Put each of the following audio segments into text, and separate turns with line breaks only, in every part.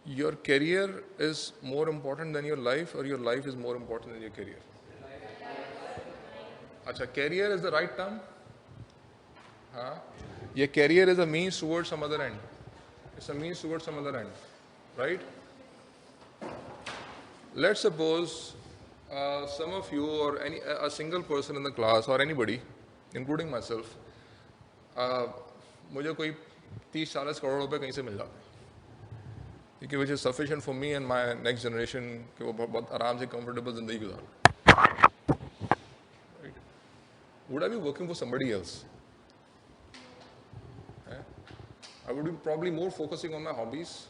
your career is more important than your life, or your life is more important than your career? Acha, career is the right term? Huh? Your career is a means towards some other end. It's a means towards some other end, right? Let's suppose some of you or a single person in the class or anybody, including myself, मुझे कोई 30-40 करोड़ रुपए कहीं से मिल जाते हैं, ठीक है, which is sufficient for me and my next generation कि वो बहुत आराम से comfortable ज़िंदगी गुजारें. Right? Would I be working for somebody else? I would be probably more focusing on my hobbies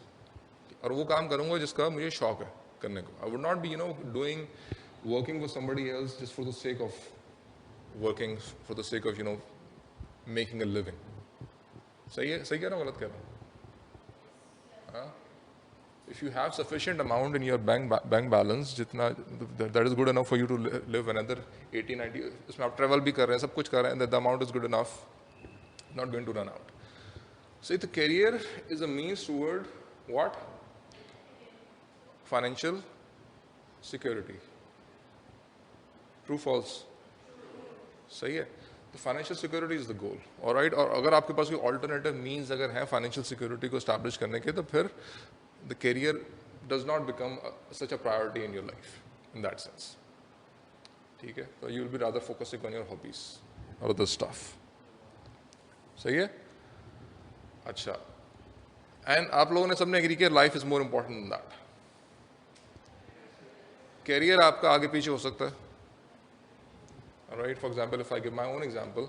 और वो काम करूँगा जिसका मुझे शौक है करने को. I would not be working for somebody else just for the sake of working, for the sake of making a living. सही है, सही कह रहा हूँ, गलत कह रहा हूँ? हाँ? If you have sufficient amount in your bank balance, जितना that is good enough for you to live another 80-90, इसमें आप travel भी कर रहे हैं, सब कुछ कर रहे हैं, the amount is good enough, not going to run out. So the career is a means toward what? Financial security. True, false? सही है. The financial security is the goal. All right? और अगर आपके पास कोई alternative means अगर है financial security को establish करने के, तो फिर the career does not become such a priority in your life in that sense. ठीक है? So you will be rather focusing on your hobbies or other stuff. सही है? अच्छा. And आप लोगों ने सबने agree किया life is more important than that. Career आपका आगे पीछे हो सकता है. All right, for example, if I give my own example,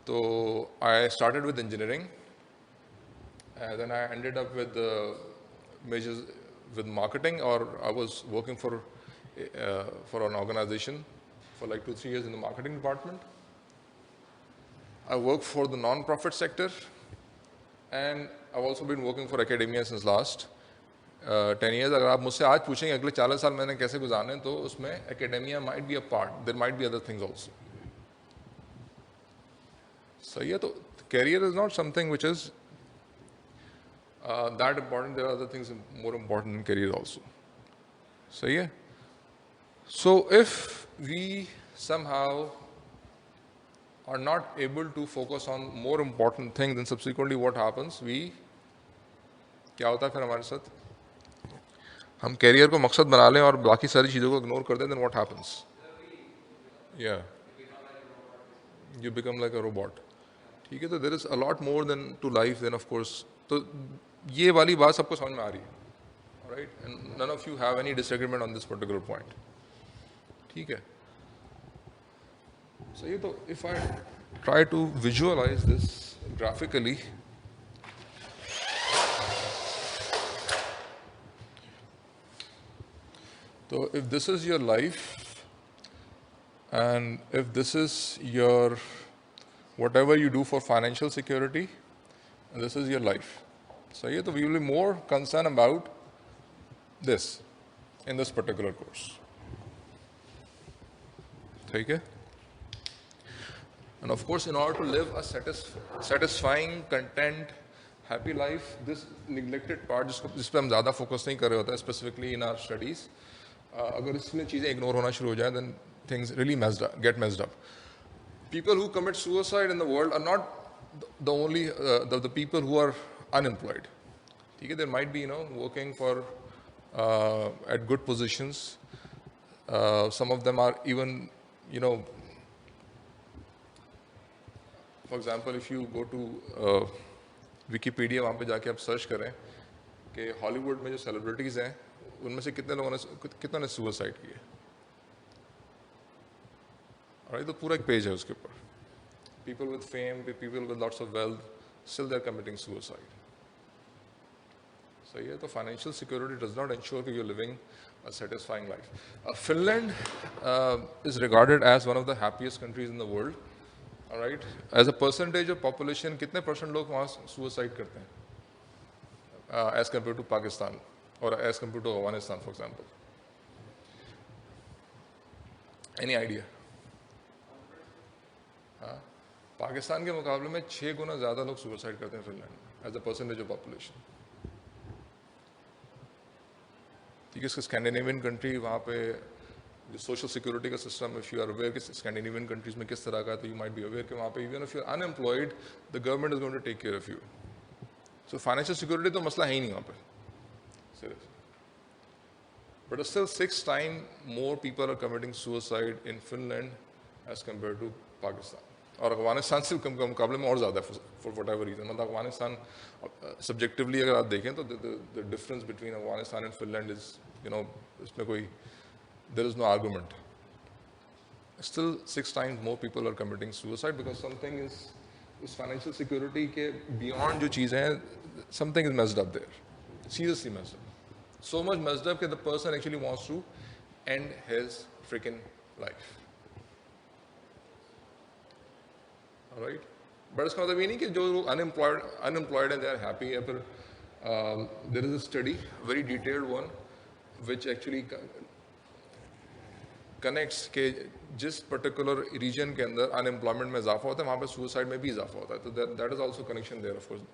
so I started with engineering, and then I ended up with majors with marketing, or I was working for an organization for like 2-3 years in the marketing department. I worked for the non-profit sector, and I've also been working for academia since last 10 years. अगर आप मुझसे आज पूछेंगे अगले 40 साल मैंने कैसे गुजारने, तो उसमें academia might be a part. There might be other things also. सही है, तो career is not something which is that important. There are other things more important than career also. सही है. So if we somehow are not able to focus on more important things, then subsequently what happens? क्या होता है फिर हमारे साथ? हम career को मकसद बना लें और बाकी सारी चीज़ों को इग्नोर कर दें, then what happens? Yeah, you become like a robot. ठीक है, तो there is a lot more than to life then of course. तो ये वाली बात सबको समझ में आ रही है, right? And none of you have any disagreement on this particular point. ठीक है. So ये तो if I try to visualize this graphically, so if this is your life, and if this is your whatever you do for financial security, and this is your life. So yeah, we will be more concerned about this in this particular course. Okay? And of course, in order to live a satisfying, content, happy life, this neglected part, जिस पे हम ज़्यादा focus नहीं कर रहे होते, specifically in our studies, अगर इसमें चीज़ें ignore होना शुरू हो जाए, then things really get messed up. People who commit suicide in the world are not the only the people who are unemployed. Okay? There might be working for at good positions. Some of them are even for example, if you go to Wikipedia, वहाँ पे जाके आप search करें कि Hollywood में जो celebrities हैं उनमें से कितनों ने सुसाइड किया. Right, तो पूरा एक पेज है उसके ऊपर. People with fame, people with lots of wealth, still they're committing suicide. So yeah, the financial security does not ensure that you're living a satisfying life. Finland is regarded as one of the happiest countries in the world. All right, as a percentage of population, कितने % लोग वहाँ suicide करते हैं as compared to Pakistan or as compared to Afghanistan, for example? Any idea? Pakistan के मुकाबले में 6 गुना ज़्यादा लोग सुसाइड करते हैं फिनलैंड में as a percentage of population. ठीक है, स्कैंडिनेवियन कंट्री, वहाँ पे जो सोशल सिक्योरिटी का system, if you are aware कि स्कैंडिनेवियन कंट्रीज में किस तरह का है, तो यू माइट बी अवेयर कि वहाँ पे even if you are unemployed the government is going to take care of you. So financial security तो मसला है ही नहीं वहाँ पे, serious. But still 6 times more people are committing suicide in Finland as compared to Pakistan. और अफगानिस्तान से मुकाबले में और ज़्यादा है फॉर वट एवर रीज़न. मतलब अफगानिस्तान सब्जेक्टिवली अगर आप देखें तो the difference between Afghanistan and Finland is, you know, इसमें कोई there is no argument. Still 6 times more people are committing suicide because something is, उस फाइनेंशियल सिक्योरिटी के बियॉन्ड जो चीज़ें हैं, something is messed up there, seriously messed up. So much messed up that the person actually wants to end his freaking life. All right? But इसका मतलब ये नहीं कि जो unemployed and they are happy. या फिर there is a study, very detailed one, which actually connects के जिस particular region के अंदर unemployment में इजाफा होता है, वहाँ पे suicide में भी इजाफा होता है. तो that is also connection there, of course.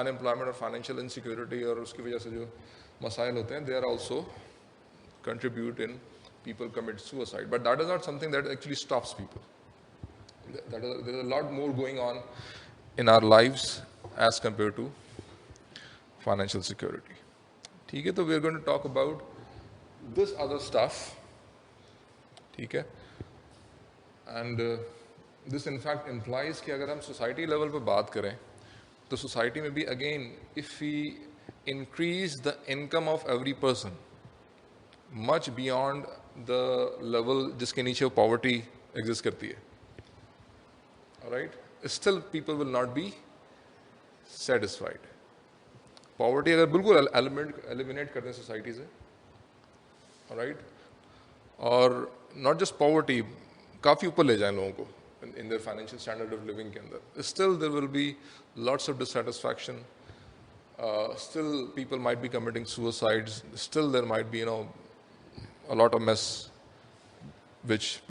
Unemployment और financial insecurity और उसकी वजह से जो मसाइल होते हैं, they are also contribute in people commit suicide. But that is not something that actually stops people. There is a lot more going on in our lives as compared to financial security. ठीक है, तो we are going to talk about this other stuff. ठीक है, and this in fact implies कि अगर हम society level पे बात करें, तो society में भी again, if we increase the income of every person much beyond the level जिसके नीचे poverty exist करती है, alright, still people will not be satisfied. Poverty अगर बिल्कुल eliminate कर दें society से, alright, और not just poverty, काफ़ी ऊपर ले जाएं लोगों को in their financial standard of living के अंदर, still there will be lots of dissatisfaction. Still people might be committing suicides, still there might be, you know, a lot of mess which